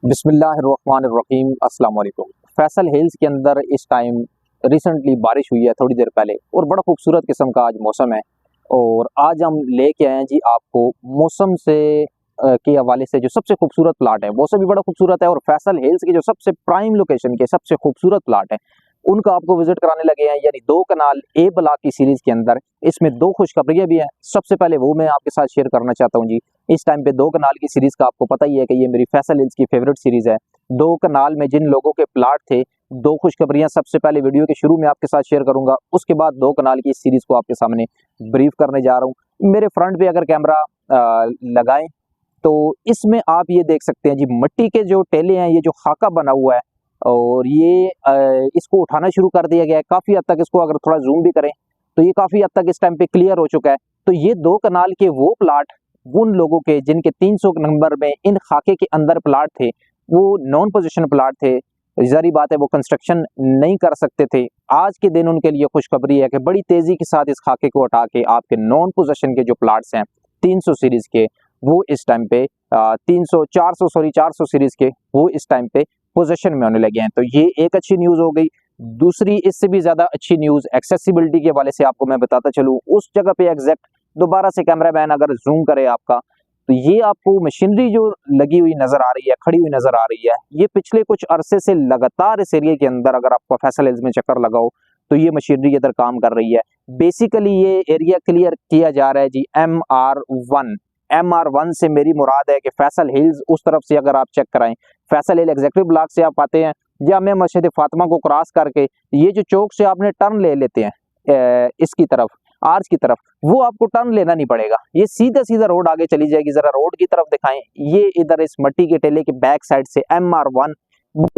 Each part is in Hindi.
बिस्मिल्लाहिर्रहमानिर्रहीम अस्सलाम वालेकुम। फैसल हिल्स के अंदर इस टाइम रिसेंटली बारिश हुई है थोड़ी देर पहले और बड़ा खूबसूरत किस्म का आज मौसम है। और आज हम लेके आए हैं जी आपको मौसम से के हवाले से जो सबसे खूबसूरत प्लाट है, मौसम भी बड़ा खूबसूरत है और फैसल हिल्स के जो सबसे प्राइम लोकेशन के सबसे खूबसूरत प्लाट है उनका आपको विजिट कराने लगे हैं। यानी दो कनाल ए ब्लॉक की सीरीज के अंदर इसमें दो खुशखबरियां भी हैं। सबसे पहले वो मैं आपके साथ शेयर करना चाहता हूं जी। इस टाइम पे दो कनाल की सीरीज का आपको पता ही है कि ये मेरी फैसल हिल्स की फेवरेट सीरीज है। दो कनाल में जिन लोगों के प्लाट थे, दो खुशखबरियां सबसे पहले वीडियो के शुरू में आपके साथ शेयर करूंगा। उसके बाद दो कनाल की इस सीरीज को आपके सामने ब्रीफ करने जा रहा हूँ। मेरे फ्रंट पे अगर कैमरा लगाएं तो इसमें आप ये देख सकते हैं जी, मिट्टी के जो टेले हैं, ये जो खाका बना हुआ है और ये इसको उठाना शुरू कर दिया गया है। काफी हद तक इसको अगर थोड़ा जूम भी करें तो ये काफी हद तक इस टाइम पे क्लियर हो चुका है। तो ये दो कनाल के वो प्लाट उन लोगों के जिनके 300 नंबर में इन खाके के अंदर प्लाट थे, वो नॉन पोजीशन प्लाट थे। जारी बात है वो कंस्ट्रक्शन नहीं कर सकते थे। आज के दिन उनके लिए खुशखबरी है कि बड़ी तेजी के साथ इस खाके को हटा के आपके नॉन पोजीशन के जो प्लाट्स हैं 300 सीरीज के, वो इस टाइम पे 400 सीरीज के वो इस टाइम पे पोजीशन में होने लगे हैं। तो ये एक अच्छी न्यूज हो गई। दूसरी इससे भी ज्यादा अच्छी न्यूज एक्सेसिबिलिटी के हवाले से आपको मैं बताता चलूं। उस जगह पे एग्जैक्ट दोबारा से कैमरा मैन अगर जूम करे आपका, तो ये आपको मशीनरी जो लगी हुई नजर आ रही है, खड़ी हुई नजर आ रही है, ये पिछले कुछ अरसे से लगातार इस एरिया के अंदर अगर आपको फैसल हिल्स में चक्कर लगाओ तो ये मशीनरी इधर काम कर रही है। बेसिकली ये एरिया क्लियर किया जा रहा है जी MR1 से मेरी मुराद है कि फैसल हिल्स उस तरफ से अगर आप चेक कराएं, फैसल हिल एग्जीक्यूटिव ब्लॉक से आप आते हैं जामिया मस्जिद फातिमा को क्रॉस करके ये जो चौक से आपने टर्न ले लेते हैं इसकी तरफ, आर्च की तरफ, वो आपको टर्न लेना नहीं पड़ेगा। ये सीधा सीधा रोड आगे चली जाएगी। जरा रोड की तरफ दिखाएं। ये इधर इस मट्टी के टेले के बैक साइड से MR1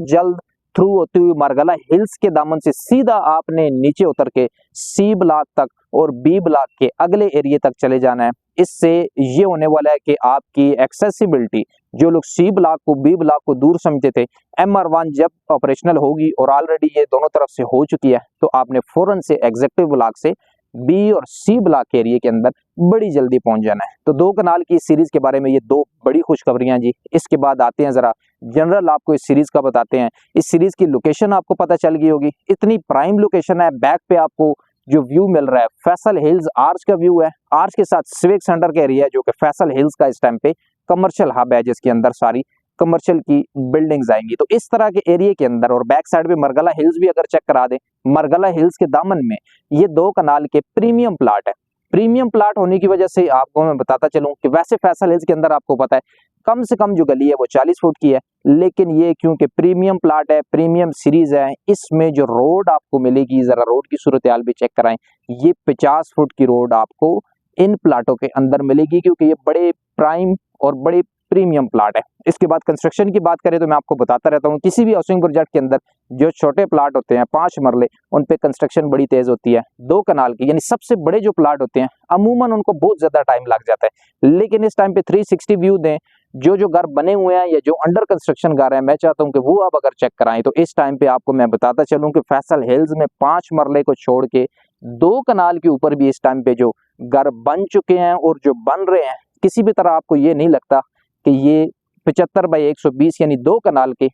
जल्द थ्रू होती हुई मरगला हिल्स के दामन से सीधा आपने नीचे उतर के C ब्लॉक तक और B ब्लॉक के अगले एरिया तक चले जाना है। इससे ये होने वाला है कि आपकी एक्सेसिबिलिटी, जो लोग C ब्लॉक को B ब्लॉक को दूर समझते थे, MR1 जब ऑपरेशनल होगी और ऑलरेडी ये दोनों तरफ से हो चुकी है, तो आपने फौरन से एग्जीक्यूटिव ब्लॉक से B और C ब्लॉक के एरिया के अंदर बड़ी जल्दी पहुंच जाना है। तो दो कनाल की इस सीरीज के बारे में ये दो बड़ी खुशखबरियां जी। इसके बाद आते हैं जरा जनरल आपको इस सीरीज का बताते हैं। इस सीरीज की लोकेशन आपको पता चल गई होगी, इतनी प्राइम लोकेशन है। बैक पे आपको जो व्यू मिल रहा है फैसल हिल्स आर्च का व्यू है। आर्च के साथ सिविक सेंटर का एरिया जो कि फैसल हिल्स का इस टाइम पे कमर्शियल हब है, जिसके अंदर सारी कमर्शियल की बिल्डिंग्स आएंगी। तो इस तरह के एरिया के अंदर और बैक साइड पे मरगला हिल्स भी अगर चेक करा दे, मरगला हिल्स के दामन में ये दो कनाल के प्रीमियम प्लाट है। प्रीमियम प्लाट होने की वजह से आपको मैं बताता चलूं कि वैसे फैसल हिल्स के अंदर आपको पता है कम से कम जो गली है वो 40 फुट की है, लेकिन ये क्योंकि प्रीमियम प्लाट है, प्रीमियम सीरीज है, इसमें जो रोड आपको मिलेगी, जरा रोड की सूरत हाल भी चेक कराएं। ये 50 फुट की रोड आपको इन प्लाटों के अंदर मिलेगी क्योंकि ये बड़े प्राइम और बड़े प्रीमियम प्लाट है। इसके बाद कंस्ट्रक्शन की बात करें तो मैं आपको बताता रहता हूँ, किसी भी हाउसिंग प्रोजेक्ट के अंदर जो छोटे प्लाट होते हैं 5 मरले, उन पे कंस्ट्रक्शन बड़ी तेज होती है। दो कनाल की यानी सबसे बड़े जो प्लाट होते हैं अमूमन उनको बहुत ज्यादा टाइम लग जाता है, लेकिन इस टाइम पे 360 व्यू दें। जो घर बने हुए हैं या जो अंडर कंस्ट्रक्शन घर है, मैं चाहता हूं कि वो आप अगर चेक कराएं तो इस टाइम पे आपको मैं बताता चलूं कि फैसल हिल्स में 5 मरले को छोड़ के दो कनाल के ऊपर भी इस टाइम पे जो घर बन चुके हैं और जो बन रहे हैं, किसी भी तरह आपको ये नहीं लगता कि ये 75 बाई 120 यानी दो कनाल के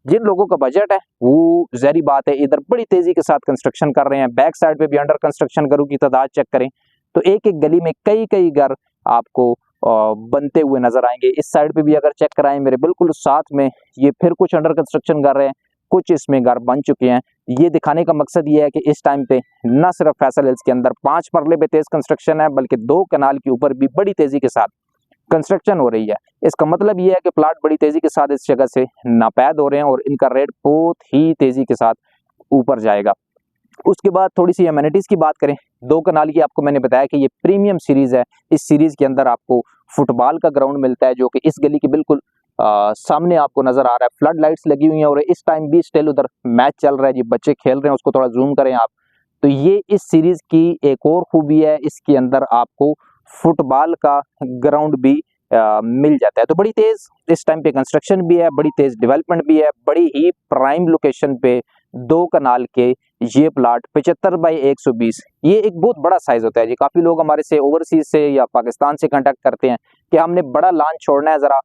जिन लोगों का बजट है वो जहरी बात है इधर बड़ी तेजी के साथ कंस्ट्रक्शन कर रहे हैं। बैक साइड पे भी अंडर कंस्ट्रक्शन घरों की तादाद चेक करें तो एक एक गली में कई घर आपको बनते हुए नजर आएंगे। इस साइड पे भी अगर चेक कराएं मेरे बिल्कुल साथ में, ये फिर कुछ अंडर कंस्ट्रक्शन कर रहे हैं, कुछ इसमें घर बन चुके हैं। ये दिखाने का मकसद ये है कि इस टाइम पे न सिर्फ फैसल हिल्स के अंदर 5 मरले पे तेज कंस्ट्रक्शन है, बल्कि दो कनाल के ऊपर भी बड़ी तेजी के साथ कंस्ट्रक्शन हो रही है। इसका मतलब ये है कि प्लाट बड़ी तेजी के साथ इस जगह से नापैद हो रहे हैं और इनका रेट बहुत ही तेजी के साथ ऊपर जाएगा। उसके बाद थोड़ी सी एमिनिटीज की बात करें। दो कनाल की आपको मैंने बताया कि ये प्रीमियम सीरीज है। इस सीरीज के अंदर आपको फुटबॉल का ग्राउंड मिलता है जो कि इस गली के बिल्कुल सामने आपको नजर आ रहा है। फ्लड लाइट्स लगी हुई हैं और इस टाइम भी स्टिल उधर मैच चल रहा है जी, बच्चे खेल रहे हैं, उसको थोड़ा जूम करें आप। तो ये इस सीरीज की एक और खूबी है, इसके अंदर आपको फुटबॉल का ग्राउंड भी मिल जाता है। तो बड़ी तेज इस टाइम पे कंस्ट्रक्शन भी है, बड़ी तेज डेवलपमेंट भी है, बड़ी ही प्राइम लोकेशन पे दो कनाल के ये प्लाट 75 बाई 120, ये एक बहुत बड़ा साइज होता है जी। काफी लोग हमारे से ओवरसीज से या पाकिस्तान से कांटेक्ट करते हैं कि हमने बड़ा लॉन छोड़ना है, जरा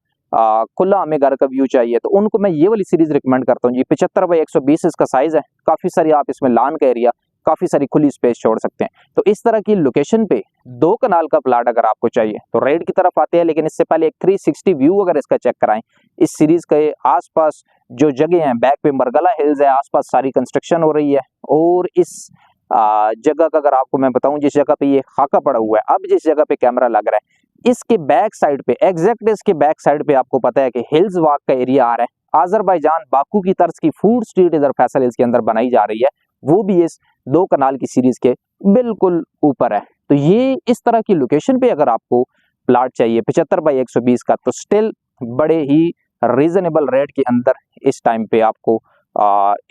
खुला हमें घर का व्यू चाहिए तो उनको मैं ये वाली सीरीज रिकमेंड करता हूँ जी। 75x120 इसका साइज है, काफी सारी आप इसमें लान का एरिया, काफी सारी खुली स्पेस छोड़ सकते हैं। तो इस तरह की लोकेशन पे 2 कनाल का प्लाट अगर आपको चाहिए तो रेड की तरफ आते हैं, लेकिन इससे पहले एक 360 व्यू अगर इसका चेक कराएं। इस सीरीज के आसपास जो जगह हैं, बैक पे मरगला हिल्स है, आसपास सारी कंस्ट्रक्शन हो रही है। और इस जगह का अगर आपको मैं बताऊं, जिस जगह पे ये खाका पड़ा हुआ है, अब जिस जगह पे कैमरा लग रहा है, इसके बैक साइड पे, एग्जैक्ट इसके बैक साइड पे आपको पता है कि हिल्स वॉक का एरिया आ रहा है। आजरबाईजान बाकू की तर्ज की फूड स्ट्रीट इधर फैसल हिल्स के अंदर बनाई जा रही है, वो भी इस 2 कनाल की सीरीज के बिल्कुल ऊपर है। तो ये इस तरह की लोकेशन पे अगर आपको प्लाट चाहिए 75x120 का, तो स्टिल बड़े ही रीजनेबल रेट के अंदर इस टाइम पे आपको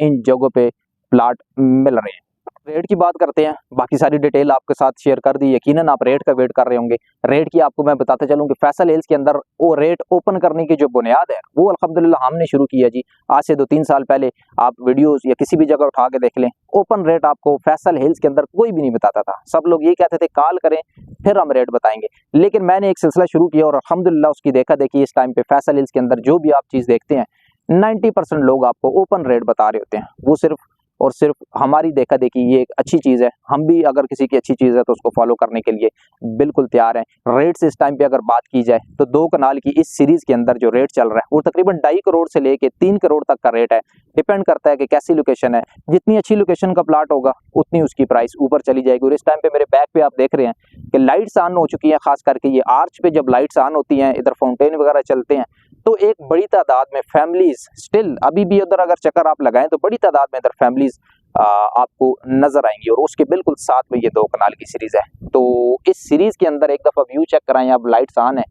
इन जगहों पे प्लाट मिल रहे हैं। रेट की बात करते हैं, बाकी सारी डिटेल आपके साथ शेयर कर दी। यकीनन आप रेट का वेट कर रहे होंगे। रेट की आपको मैं बताते चलूं कि फैसल हिल्स के अंदर वो रेट ओपन करने की जो बुनियाद है वो अल्हम्दुलिल्लाह हमने शुरू किया जी। आज से 2-3 साल पहले आप वीडियोस या किसी भी जगह उठा के देख लें, ओपन रेट आपको फैसल हिल्स के अंदर कोई भी नहीं बताता था। सब लोग ये कहते थे कॉल करें फिर हम रेट बताएंगे। लेकिन मैंने एक सिलसिला शुरू किया और अल्हम्दुलिल्लाह उसकी देखा देखी इस टाइम पे फैसल हिल्स के अंदर जो भी आप चीज़ देखते हैं 90% लोग आपको ओपन रेट बता रहे होते हैं। वो सिर्फ और सिर्फ हमारी देखा देखी ये एक अच्छी चीज़ है। हम भी अगर किसी की अच्छी चीज़ है तो उसको फॉलो करने के लिए बिल्कुल तैयार हैं। रेट से इस टाइम पे अगर बात की जाए तो 2 कनाल की इस सीरीज़ के अंदर जो रेट चल रहा है वो तकरीबन 2.5 करोड़ से लेके 3 करोड़ तक का रेट है। डिपेंड करता है कि कैसी लोकेशन है। जितनी अच्छी लोकेशन का प्लाट होगा उतनी उसकी प्राइस ऊपर चली जाएगी। और इस टाइम पे मेरे बैक पे आप देख रहे हैं कि लाइट्स ऑन हो चुकी हैं। खास करके ये आर्च पे जब लाइट्स ऑन होती हैं, इधर फाउंटेन वगैरह चलते हैं, तो एक बड़ी तादाद में फैमिलीज स्टिल अभी भी उधर अगर चक्कर आप लगाएं तो बड़ी तादाद में इधर फैमिलीज आपको नजर आएंगी। और उसके बिल्कुल साथ में ये 2 कनाल की सीरीज है। तो इस सीरीज के अंदर एक दफा व्यू चेक कराएं, अब लाइट्स ऑन है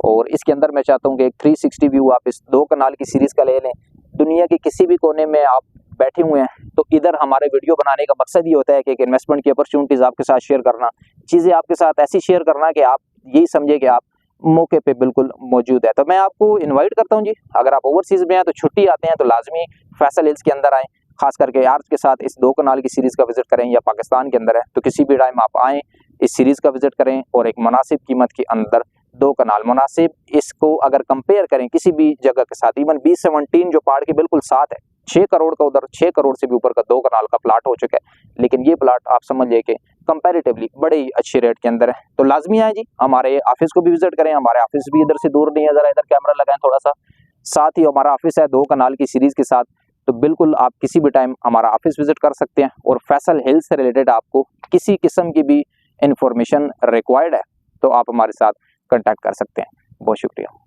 और इसके अंदर मैं चाहता हूँ कि एक 360 व्यू आप इस 2 कनाल की सीरीज का ले लें। दुनिया के किसी भी कोने में आप बैठे हुए हैं तो इधर हमारे वीडियो बनाने का मकसद ही होता है कि एक इन्वेस्टमेंट की अपॉर्चुनिटीज आपके साथ शेयर करना, चीजें आपके साथ ऐसी शेयर करना कि आप यही समझे कि आप मौके पे बिल्कुल मौजूद है। तो मैं आपको इनवाइट करता हूं जी, अगर आप ओवरसीज में हैं तो छुट्टी आते हैं तो लाजमी फैसल हिल्स के अंदर आएँ। खास करके आर्च के साथ इस 2 कनाल की सीरीज का विजिट करें, या पाकिस्तान के अंदर है तो किसी भी टाइम आप आएँ, इस सीरीज का विजिट करें और एक मुनासिब कीमत के अंदर 2 कनाल मुनासिब, इसको अगर कंपेयर करें किसी भी जगह के साथ, इवन B17 जो पहाड़ के बिल्कुल साथ है, 6 करोड़ का उधर 6 करोड़ से भी ऊपर का 2 कनाल का प्लाट हो चुका है। लेकिन ये प्लाट आप समझिए कि कंपैरेटिवली बड़े ही अच्छे रेट के अंदर है। तो लाजमी आए जी, हमारे ऑफिस को भी विजिट करें। हमारे ऑफिस भी इधर से दूर नहीं है, जरा इधर कैमरा लगाएं थोड़ा सा, साथ ही हमारा ऑफिस है 2 कनाल की सीरीज के साथ। तो बिल्कुल आप किसी भी टाइम हमारा ऑफिस विजिट कर सकते हैं। और फैसल हिल्स से रिलेटेड आपको किसी किस्म की भी इंफॉर्मेशन रिक्वायर्ड है तो आप हमारे साथ कांटेक्ट कर सकते हैं। बहुत शुक्रिया।